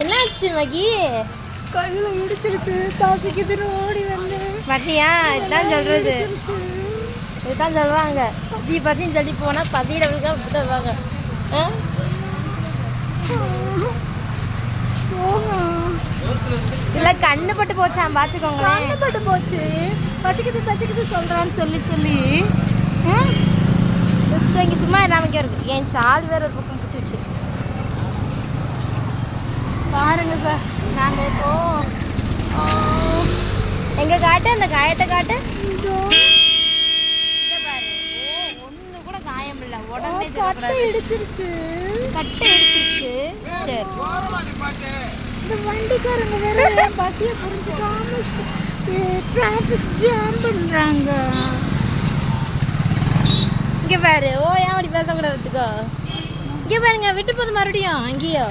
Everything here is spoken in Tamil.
என்னாச்சு மகி? கையில் இடிச்சிருச்சு, தாசிக்குதுன்னு ஓடி வந்து பட்டியா? இதுதான் சொல்றது, இதுதான் சொல்லுவாங்க. பதி பதின்னு சொல்லி போனால் பதியில் விழுவாங்க. இல்லை கண்ணு பட்டு போச்சான், பார்த்துக்கோங்களேன். கண்ணு பட்டு போச்சு, பசிக்குது சொல்கிறான்னு சொல்லி இங்கே சும்மா இல்லாமல் இருக்கு. என் சால் வேறு ஒரு பக்கம் பிடிச்சி வச்சு பாருங்க சார். நாங்கள் இப்போ எங்கே காட்டு, அந்த காயத்தை காட்டு. ஒன்று கூட காயம் இல்லை, உடனே கட்டை இடிச்சிருச்சு. கட்டை எடுத்துருச்சு. சரி, இந்த வண்டிக்காரங்க வேற பசியை புரிஞ்சுக்காம டிராஃபிக் ஜாம் பண்ணுறாங்க. இங்கே பாரு. ஓ, ஏன் அப்படி பேசக்கூடாது? இங்கே பாருங்க, விட்டு போகுது மறுபடியும். அங்கேயோ